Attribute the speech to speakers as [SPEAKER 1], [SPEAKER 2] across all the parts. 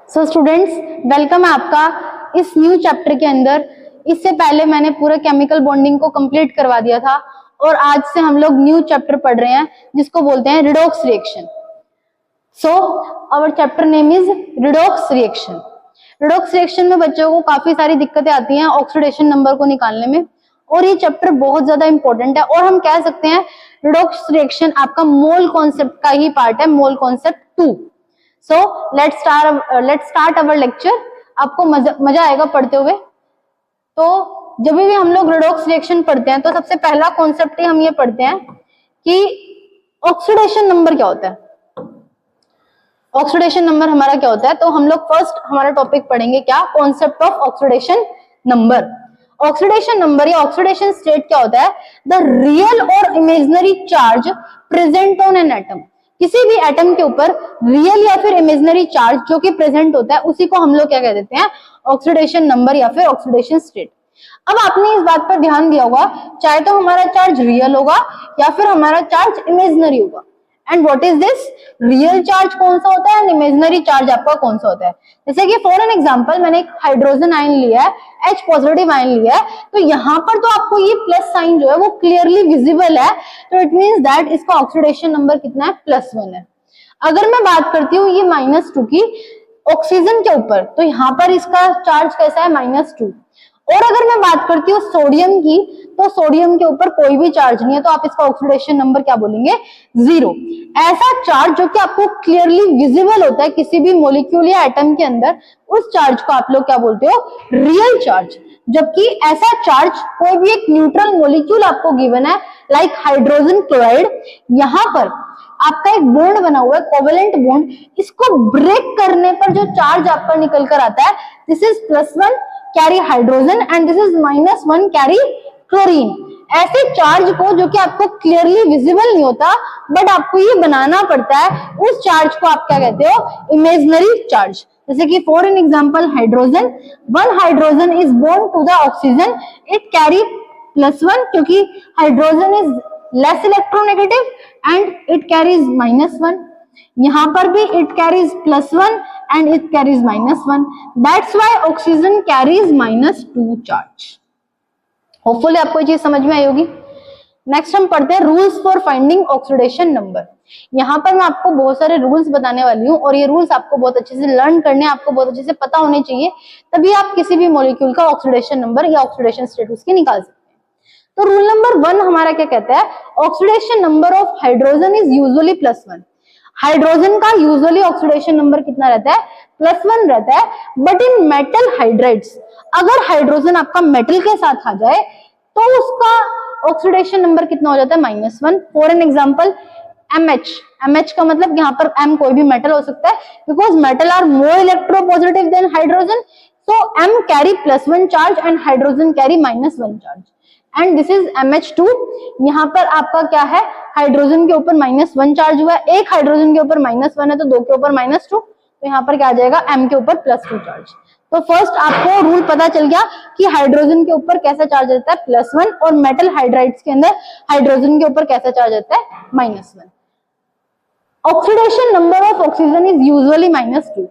[SPEAKER 1] So students, welcome है आपका इस न्यू चैप्टर के अंदर। इससे पहले मैंने पूरा केमिकल बॉन्डिंग को कंप्लीट करवा दिया था और आज से हम लोग न्यू चैप्टर पढ़ रहे हैं जिसको बोलते हैं redox reaction. So our chapter name is redox reaction. Redox reaction में बच्चों को काफी सारी दिक्कतें आती हैं ऑक्सीडेशन नंबर को निकालने में, और ये चैप्टर बहुत ज्यादा इंपॉर्टेंट है। और हम कह सकते हैं रिडॉक्स रिएक्शन आपका मोल कॉन्सेप्ट का ही पार्ट है, mole concept 2। So let's start our lecture. आपको मजा आएगा पढ़ते हुए। तो जब भी हम लोग रिडॉक्स रिएक्शन पढ़ते हैं तो सबसे पहला कॉन्सेप्ट ही हम ये पढ़ते हैं कि ऑक्सीडेशन नंबर क्या होता है। ऑक्सीडेशन नंबर हमारा क्या होता है, तो हम लोग फर्स्ट हमारा टॉपिक पढ़ेंगे क्या, concept of oxidation number. Oxidation number या ऑक्सीडेशन स्टेट क्या होता है, द रियल और imaginary charge present on an atom. किसी भी एटम के ऊपर रियल या फिर इमेजिनरी चार्ज जो कि प्रेजेंट होता है उसी को हम लोग क्या कह देते हैं, ऑक्सीडेशन नंबर या फिर ऑक्सीडेशन स्टेट। अब आपने इस बात पर ध्यान दिया होगा, चाहे तो हमारा चार्ज रियल होगा या फिर हमारा चार्ज इमेजिनरी होगा। And what is this, real charge कौन सा होता है एंड इमेजिनरी चार्ज आपका कौन सा होता है। जैसे कि फॉर एन एग्जांपल मैंने एक हाइड्रोजन आयन लिया है, H पॉजिटिव आयन लिया है, तो यहाँ पर तो आपको ये प्लस साइन जो है वो क्लियरली विजिबल है, तो इट मींस दैट इसका ऑक्सीडेशन नंबर कितना है, +1 है। अगर मैं बात करती हूँ ये -2 की ऑक्सीजन के ऊपर, तो यहाँ पर इसका चार्ज कैसा है, -2। और अगर मैं बात करती हूँ सोडियम की, तो सोडियम के ऊपर कोई भी चार्ज नहीं है, तो आप इसका ऑक्सीडेशन नंबर क्या बोलेंगे, 0। ऐसा चार्ज जो कि आपको क्लियरली विजिबल होता है किसी भी मॉलिक्यूल या एटम के अंदर, उस चार्ज को आप लोग क्या बोलते हो, रियल चार्ज। जबकि ऐसा चार्ज कोई भी एक न्यूट्रल मॉलिक्यूल आपको गिवन है लाइक हाइड्रोजन क्लोराइड, यहाँ पर आपका एक बॉन्ड बना हुआ है, कोवेलेंट बॉन्ड, इसको ब्रेक करने पर जो चार्ज आपका निकल कर आता है, this is +1 carry hydrogen and this is -1 carry chlorine. ऐसे चार्ज को जो कि आपको क्लियरली विजिबल नहीं होता बट आपको ये बनाना पड़ता है, उस चार्ज को आप क्या कहते हो, इमेजिनरी चार्ज। जैसे कि for an example hydrogen, one hydrogen is bond to the oxygen, it carry +1 क्योंकि hydrogen is less electronegative and it carries -1। यहाँ पर भी it carries +1 and it carries -1. That's why oxygen carries -2 charge. Hopefully आपको ये चीज समझ में आई होगी। नेक्स्ट हम पढ़ते हैं rules for finding oxidation number. यहाँ पर मैं आपको बहुत सारे रूल्स बताने वाली हूँ और ये रूल्स आपको बहुत अच्छे से लर्न करने, आपको बहुत अच्छे से पता होने चाहिए, तभी आप किसी भी मॉलिक्यूल का ऑक्सीडेशन नंबर या ऑक्सीडेशन स्टेट उसकी निकाल सकते हैं। तो रूल नंबर 1 हमारा क्या कहता है, oxidation number of hydrogen is usually +1। Hydrogen का यूजुअली ऑक्सीडेशन नंबर कितना रहता है, +1 रहता है। बट इन मेटल हाइड्राइड्स, अगर हाइड्रोजन आपका मेटल के साथ आ जाए तो उसका ऑक्सीडेशन नंबर कितना हो जाता है, -1। फॉर एन एग्जांपल MH का मतलब यहाँ पर M कोई भी मेटल हो सकता है, because metal are more electropositive than hydrogen, so M carry +1 charge and hydrogen carry -1 charge and this is MH2। यहाँ पर आपका क्या है, हाइड्रोजन के ऊपर -1 चार्ज हुआ है, एक हाइड्रोजन के ऊपर -1 है तो 2 के ऊपर -2, तो यहाँ पर क्या आ जाएगा, M के ऊपर +2 चार्ज। तो फर्स्ट आपको रूल पता चल गया कि हाइड्रोजन के ऊपर कैसा चार्ज रहता है, +1, और मेटल हाइड्राइड्स के अंदर हाइड्रोजन के ऊपर कैसा चार्ज रहता है, -1। Oxidation number of oxygen is usually -2।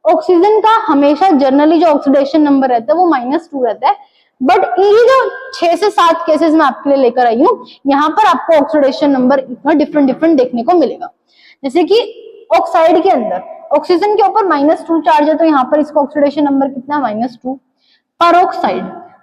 [SPEAKER 1] Oxygen का हमेशा जनरली जो ऑक्सीडेशन नंबर रहता है वो -2 रहता है, बट ये जो 6 से 7 केसेस मैं आपके लिए लेकर आई हूँ, यहाँ पर आपको ऑक्सीडेशन नंबर इतना डिफरेंट देखने को मिलेगा। जैसे कि ऑक्साइड के अंदर ऑक्सीजन के ऊपर -2 चार्ज है, तो यहाँ पर इसका ऑक्सीडेशन नंबर कितना है, -2।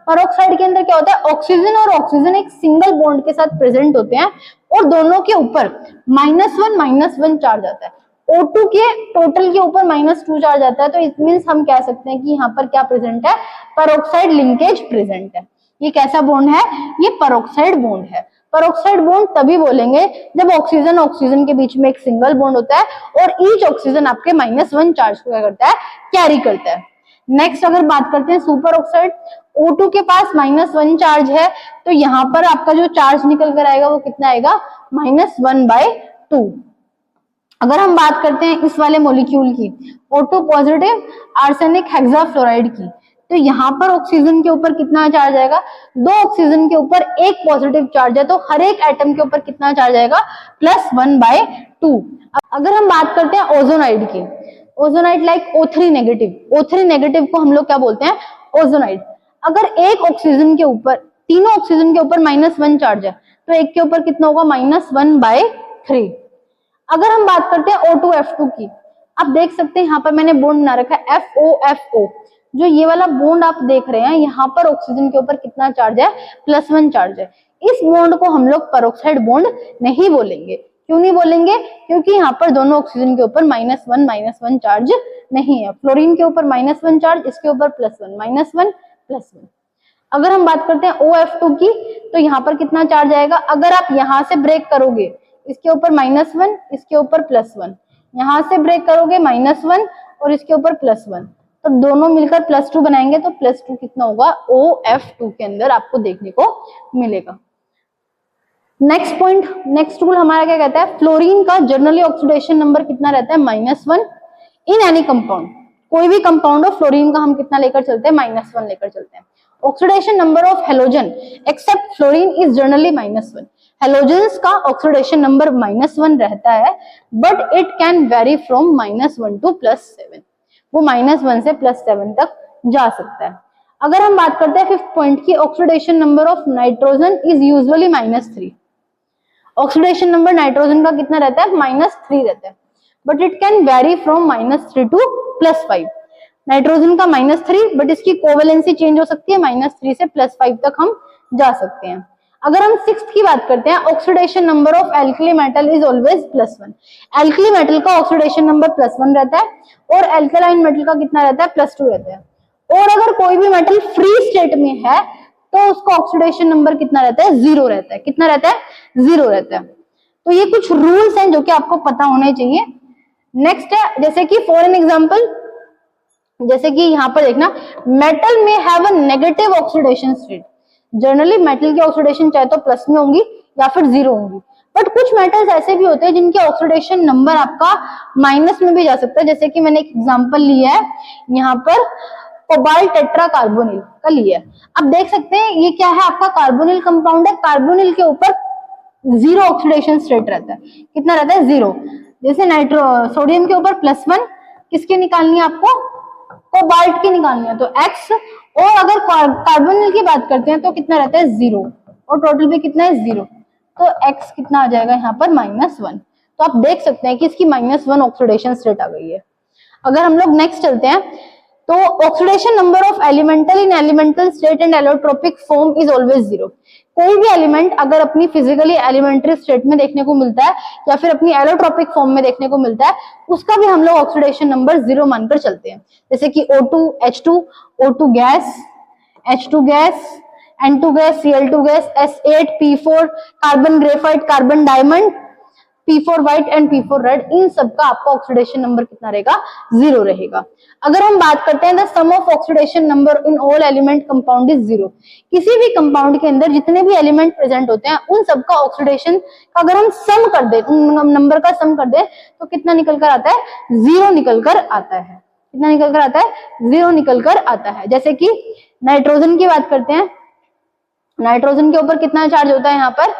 [SPEAKER 1] परोक्साइड के अंदर क्या होता है, ऑक्सीजन और ऑक्सीजन एक सिंगल बॉन्ड के साथ प्रेजेंट होते हैं और दोनों के ऊपर -1 चार्ज आता है। O2 के टोटल के ऊपर -2 चार्ज आता है, तो इट मींस हम कह सकते हैं कि यहाँ पर क्या प्रेजेंट है, परोक्साइड लिंकेज प्रेजेंट है। ये कैसा बॉन्ड है, ये परोक्साइड बॉन्ड है। परोक्साइड बॉन्ड तभी बोलेंगे जब ऑक्सीजन ऑक्सीजन के बीच में एक सिंगल बॉन्ड होता है और ईच ऑक्सीजन आपके -1 चार्ज को क्या करता है, कैरी करता है। नेक्स्ट अगर बात करते हैं सुपर ऑक्साइड, O2 के पास -1 चार्ज है, तो यहाँ पर आपका जो चार्ज निकल कर आएगा वो कितना आएगा, -1/2। अगर हम बात करते हैं इस वाले मॉलिक्यूल की, O2 पॉजिटिव आर्सेनिक हेक्साफ्लोराइड की, तो यहाँ पर ऑक्सीजन के ऊपर कितना चार्ज आएगा, 2 ऑक्सीजन के ऊपर 1 पॉजिटिव चार्ज है, तो हर एक एटम के ऊपर कितना चार्ज आएगा, +1/2। अगर हम बात करते हैं ओजोनाइड की, ozonide like O3 negative, O3 negative को हम लोग क्या बोलते हैं, ओजोनाइट। अगर एक ऑक्सीजन के ऊपर, तीनों ऑक्सीजन के ऊपर -1 चार्ज है तो एक के ऊपर कितना होगा, -1/3। अगर हम बात करते हैं O2F2 की, आप देख सकते हैं यहाँ पर मैंने बॉन्ड बना रखा है FOFO, जो ये वाला बॉन्ड आप देख रहे हैं, यहाँ पर ऑक्सीजन के ऊपर कितना चार्ज है, +1 चार्ज है। इस बॉन्ड को हम लोग पेरोक्साइड बॉन्ड नहीं बोलेंगे। क्यों नहीं बोलेंगे, क्योंकि यहाँ पर दोनों ऑक्सीजन के ऊपर -1 चार्ज नहीं है। फ्लोरीन के ऊपर -1 चार्ज, इसके ऊपर +1 +1। अगर हम बात करते हैं OF2 की, तो यहाँ पर कितना चार्ज आएगा, अगर आप यहाँ से ब्रेक करोगे, इसके ऊपर -1, इसके ऊपर +1, यहाँ से ब्रेक करोगे -1 और इसके ऊपर +1, तो दोनों मिलकर +2 बनाएंगे, तो +2 कितना होगा, OF2 के अंदर आपको देखने को मिलेगा। नेक्स्ट पॉइंट, नेक्स्ट रूल हमारा क्या कहता है, फ्लोरीन का जनरली ऑक्सीडेशन नंबर कितना रहता है, -1 इन एनी कंपाउंड। कोई भी कंपाउंड हो, फ्लोरीन का हम कितना लेकर चलते हैं, -1 लेकर चलते हैं। Oxidation number of halogen except fluorine is generally -1। Halogens का ऑक्सीडेशन नंबर -1 रहता है, but it can vary from -1 to +7। वो -1 से +7 तक जा सकता है। अगर हम बात करते हैं 5th पॉइंट की, oxidation number of nitrogen is usually -3। Oxidation number nitrogen का कितना रहता है, -3 रहता है, but it can vary from -3 to +5। Nitrogen का -3, बट इसकी कोवेलेंसी चेंज हो सकती है, -3 से +5 तक हम जा सकते हैं। अगर हम 6th की बात करते हैं, oxidation number of alkali metal is always +1। Alkali metal का ऑक्सीडेशन नंबर +1 रहता है और एल्कलाइन मेटल का कितना रहता है, +2 रहता है। और अगर कोई भी मेटल फ्री स्टेट में है तो उसका ऑक्सीडेशन नंबर कितना रहता है, 0 रहता है। कितना रहता है, 0 रहता है। तो ये कुछ रूल्स हैं जो कि आपको पता होने चाहिए। नेक्स्ट है, जैसे कि फॉर एन एग्जांपल, जैसे कि यहाँ पर देखना, मेटल में have a negative oxidation state. Generally metal की ऑक्सीडेशन चाहे तो प्लस में होंगी या फिर 0 होंगी, बट कुछ मेटल्स ऐसे भी होते हैं जिनके ऑक्सीडेशन नंबर आपका माइनस में भी जा सकता है। जैसे कि मैंने एक एग्जांपल लिया है यहाँ पर, कोबाल्ट टेट्राकार्बोनिल का लिया है। अब देख सकते हैं ये क्या है, आपका कार्बोनिल कंपाउंड है। कार्बोनिल के ऊपर 0 ऑक्सीडेशन स्टेट रहता है। कितना रहता है, 0। जैसे सोडियम के ऊपर +1, किसके निकालनी है आपको, कोबाल्ट की निकालनी है, तो X। और अगर कार्बोनिल की बात करते हैं तो कितना रहता है, 0, और टोटल पे कितना है, 0, तो X कितना आ जाएगा यहाँ पर, -1। तो आप देख सकते हैं कि इसकी -1 ऑक्सीडेशन स्टेट आ गई है। अगर हम लोग नेक्स्ट चलते हैं, तो oxidation number of elemental in elemental state and allotropic form is always 0। कोई भी एलिमेंट अगर अपनी फिजिकली एलिमेंट्री स्टेट में देखने को मिलता है या फिर अपनी एलोट्रोपिक फॉर्म में देखने को मिलता है, उसका भी हम लोग ऑक्सीडेशन नंबर 0 मानकर चलते हैं। जैसे कि O2 H2, O2 gas, H2 gas, N2 gas, Cl2 gas, S8 P4, carbon graphite, carbon diamond, P4 white and P4 red, इन सब का आपका ऑक्सीडेशन नंबर कितना रहेगा, 0 रहेगा। अगर हम बात करते हैं the sum of oxidation number in all element compound is 0। किसी भी कंपाउंड के अंदर जितने भी एलिमेंट प्रेजेंट होते हैं उन सबका ऑक्सीडेशन का अगर हम सम कर दे, उन नंबर का सम कर दे, तो कितना निकल कर आता है, 0 निकल कर आता है। कितना निकल कर आता है, 0 निकल कर आता है। जैसे कि नाइट्रोजन की बात करते हैं, नाइट्रोजन के ऊपर कितना चार्ज होता है यहाँ पर,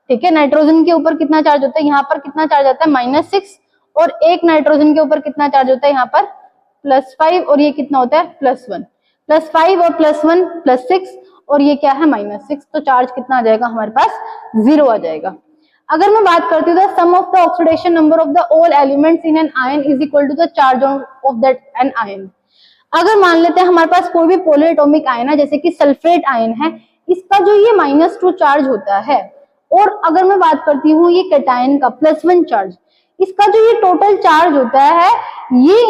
[SPEAKER 1] ठीक है, नाइट्रोजन के ऊपर कितना चार्ज होता है, यहाँ पर कितना चार्ज आता है, -6, और एक नाइट्रोजन के ऊपर कितना चार्ज होता है यहाँ पर, +5, और ये कितना होता है, +1। +5 और +1 +6, और ये क्या है, -6, तो चार्ज कितना आ जाएगा हमारे पास, 0 आ जाएगा। अगर मैं बात करती हूँ, sum of the oxidation number of the all elements in an ion is equal to the charge of that an ion. अगर मान लेते हैं हमारे पास कोई भी पॉलीएटॉमिक आयन है, जैसे कि सल्फेट आयन है, इसका जो ये -2 चार्ज होता है, और अगर मैं बात करती हूँ ये कैटायन का +1 चार्ज, इसका जो ये टोटल चार्ज होता है, ये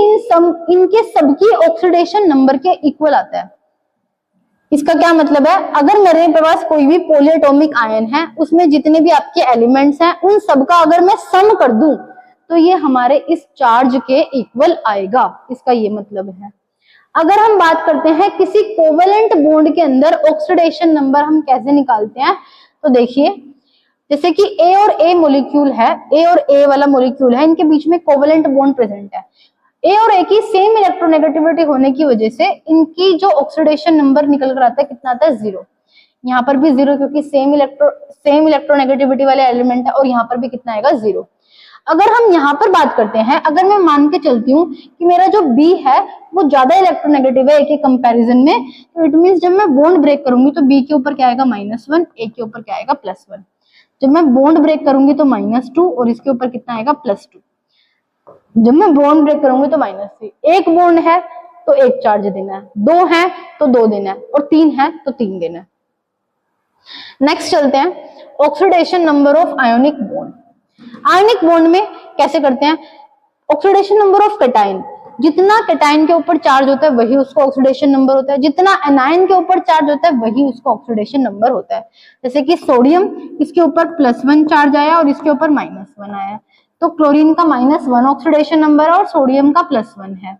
[SPEAKER 1] इनके सबकी ऑक्सीडेशन नंबर के इक्वल आता है। इसका क्या मतलब है, अगर मेरे पास कोई भी पॉलीएटॉमिक आयन है, उसमें जितने भी आपके एलिमेंट्स हैं, उन सबका अगर मैं सम कर दूं तो ये हमारे इस चार्ज के इक्वल आएगा। इसका ये मतलब है। अगर हम बात करते हैं किसी कोवेलेंट बॉन्ड के अंदर ऑक्सीडेशन नंबर हम कैसे निकालते हैं, तो देखिए, जैसे कि A और A मॉलिक्यूल है, A और A वाला मॉलिक्यूल है, इनके बीच में कोवेलेंट बॉन्ड प्रेजेंट है। A और A की सेम इलेक्ट्रोनेगेटिविटी होने की वजह से इनकी जो ऑक्सीडेशन नंबर निकल कर आता है, कितना आता है, 0। यहाँ पर भी 0, क्योंकि सेम इलेक्ट्रोनेगेटिविटी वाले एलिमेंट है, और यहाँ पर भी कितना आएगा, 0। अगर हम यहाँ पर बात करते हैं, अगर मैं मान के चलती हूँ कि मेरा जो B है वो ज्यादा इलेक्ट्रोनेगेटिव है A के कंपैरिजन में, तो इट मींस जब मैं बॉन्ड ब्रेक करूंगी तो B के ऊपर क्या आएगा -1, A के ऊपर क्या आएगा +1। जब मैं बॉन्ड ब्रेक करूंगी तो -2 और इसके ऊपर कितना आएगा +2। जब मैं बॉन्ड ब्रेक करूंगी तो -3। एक बॉन्ड है तो एक चार्ज देना है, 2 है तो 2 देना है, और 3 है तो 3 देना है। नेक्स्ट चलते हैं oxidation number of ionic bond. Ionic bond में कैसे करते हैं? ऑक्सीडेशन नंबर ऑफ कैटायन, जितना कैटायन के ऊपर चार्ज होता है वही उसका ऑक्सीडेशन नंबर होता है, जितना एनायन के ऊपर चार्ज होता है वही उसका ऑक्सीडेशन नंबर होता है। जैसे कि सोडियम, इसके ऊपर +1 चार्ज आया और इसके ऊपर -1 आया, तो क्लोरीन का -1 ऑक्सीडेशन नंबर है और सोडियम का +1 है।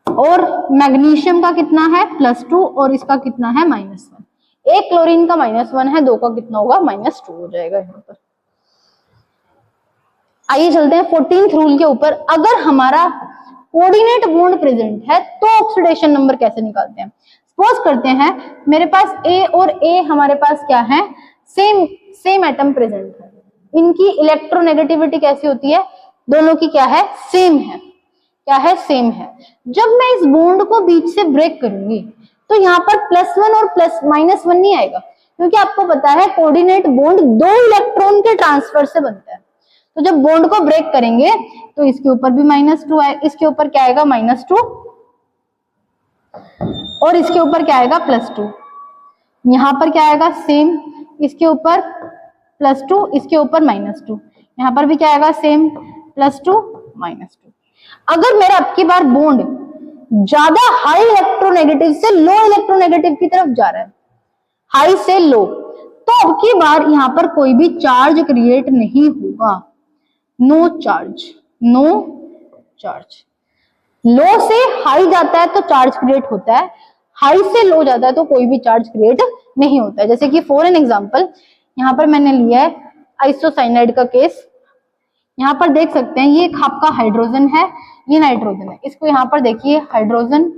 [SPEAKER 1] और मैग्नीशियम का कितना है? +2 और इसका कितना है? -1। एक क्लोरीन का -1 है, 2 का कितना होगा? -2 हो जाएगा यहाँ पर। आइए चलते हैं 14th रूल के ऊपर। अगर हमारा कोऑर्डिनेट बॉन्ड प्रेजेंट है तो ऑक्सीडेशन नंबर कैसे निकालते हैं? सपोज करते हैं मेरे पास A और A हमारे पास क्या है? सेम एटम प्रेजेंट है। इनकी इलेक्ट्रोनेगेटिविटी कैसी होती है? दोनों की क्या है? सेम है। क्या है? सेम है। जब मैं इस बॉन्ड को बीच से ब्रेक करूंगी तो यहाँ पर +1 और -1 नहीं आएगा, क्योंकि आपको पता है कोऑर्डिनेट बॉन्ड 2 इलेक्ट्रॉन के ट्रांसफर से बनता है। तो जब बॉन्ड को ब्रेक करेंगे तो इसके ऊपर भी -2 आए, इसके ऊपर क्या आएगा? -2 और इसके ऊपर क्या आएगा? +2। यहाँ पर क्या आएगा? सेम, इसके ऊपर +2, इसके ऊपर -2, यहाँ पर भी क्या आएगा? सेम, +2 -2। अगर मेरा अब की बार बॉन्ड ज्यादा हाई इलेक्ट्रोनेगेटिव से लो इलेक्ट्रोनेगेटिव की तरफ जा रहा है, हाई से लो, तो अब की बार यहाँ पर कोई भी चार्ज क्रिएट नहीं होगा। No charge, no charge. Low से हाई जाता है तो चार्ज क्रिएट होता है, हाई से लो जाता है तो कोई भी चार्ज क्रिएट नहीं होता है। जैसे कि फॉर एन एग्जांपल यहाँ पर मैंने लिया है आइसोसाइनाइड का केस। यहाँ पर देख सकते हैं ये आपका हाइड्रोजन है, ये नाइट्रोजन है। इसको यहाँ पर देखिए हाइड्रोजन,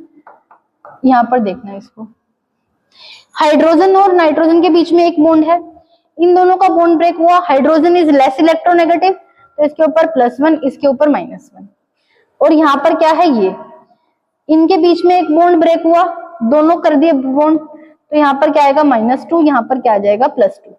[SPEAKER 1] यहाँ पर देखना है इसको, हाइड्रोजन और नाइट्रोजन के बीच में एक बॉन्ड है, इन दोनों का बॉन्ड ब्रेक हुआ। हाइड्रोजन इज लेस इलेक्ट्रोनेगेटिव तो इसके ऊपर +1, इसके ऊपर -1। और यहाँ पर क्या है? ये इनके बीच में एक बॉन्ड ब्रेक हुआ, दोनों कर दिए बॉन्ड, तो यहाँ पर क्या आएगा? -2, यहाँ पर क्या आ जाएगा? +2।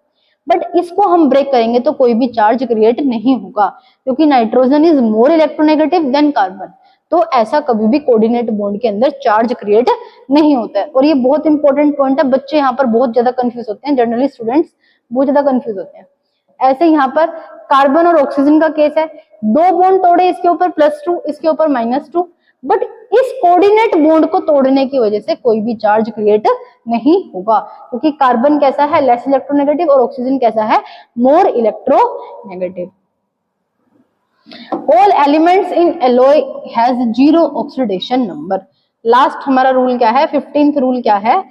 [SPEAKER 1] बट इसको हम ब्रेक करेंगे तो कोई भी चार्ज क्रिएट नहीं होगा, क्योंकि nitrogen is more electronegative than carbon. तो ऐसा कभी भी कोऑर्डिनेट बॉन्ड के अंदर चार्ज क्रिएट नहीं होता है। और ये बहुत इंपॉर्टेंट पॉइंट है, बच्चे यहाँ पर बहुत ज्यादा कंफ्यूज होते हैं, जनरली स्टूडेंट्स बहुत ज्यादा कंफ्यूज होते हैं। ऐसे यहाँ पर कार्बन और ऑक्सीजन का केस है, 2 बॉन्ड तोड़े, इसके ऊपर +2, इसके ऊपर -2, बट इस कोऑर्डिनेट बॉन्ड को तोड़ने की वजह से कोई भी चार्ज क्रिएट नहीं होगा, क्योंकि कार्बन कैसा है? लेस इलेक्ट्रोनेगेटिव, और ऑक्सीजन कैसा है? More electronegative. All elements in alloy has 0 oxidation number. Last हमारा रूल क्या है? 15th रूल क्या है?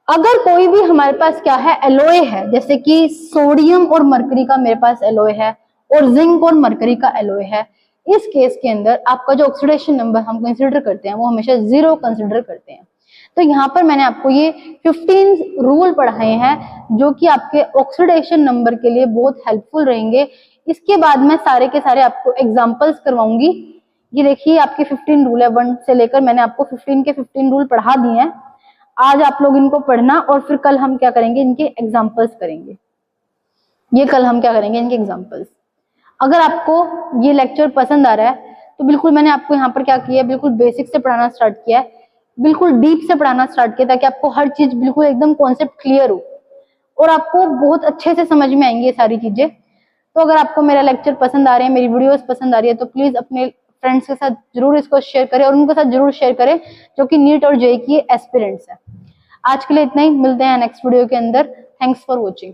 [SPEAKER 1] अगर कोई भी हमारे पास क्या है? एलॉय है, जैसे कि सोडियम और मरकरी का मेरे पास एलॉय है, और जिंक और मरकरी का एलॉय है, इस केस के अंदर आपका जो ऑक्सीडेशन नंबर हम कंसीडर करते हैं वो हमेशा 0 कंसीडर करते हैं। तो यहाँ पर मैंने आपको ये 15 रूल पढ़ाए हैं जो कि आपके ऑक्सीडेशन नंबर के लिए बहुत हेल्पफुल रहेंगे। इसके बाद मैं सारे के सारे आपको एग्जांपल्स करवाऊंगी। ये देखिए आपके 15 रूल है, 1 से लेकर मैंने आपको 15 के 15 रूल पढ़ा दिए हैं। आज आप लोग इनको पढ़ना और फिर कल हम क्या करेंगे? इनके एग्जाम्पल्स करेंगे। ये कल हम क्या करेंगे? इनके एग्जाम्पल्स। अगर आपको ये लेक्चर पसंद आ रहा है तो बिल्कुल मैंने आपको यहाँ पर क्या किया है? बिल्कुल बेसिक से पढ़ाना स्टार्ट किया है, बिल्कुल डीप से पढ़ाना स्टार्ट किया, ताकि आपको हर चीज बिल्कुल एकदम कॉन्सेप्ट क्लियर हो और आपको बहुत अच्छे से समझ में आएंगी ये सारी चीजें। तो अगर आपको मेरा लेक्चर पसंद आ रहे हैं, मेरी वीडियोस पसंद आ रही है, तो प्लीज अपने फ्रेंड्स के साथ जरूर इसको शेयर करें और उनके साथ जरूर शेयर करें जो कि नीट और जेईई की एस्पिरेंट्स है। आज के लिए इतना ही, मिलते हैं नेक्स्ट वीडियो के अंदर। Thanks for watching.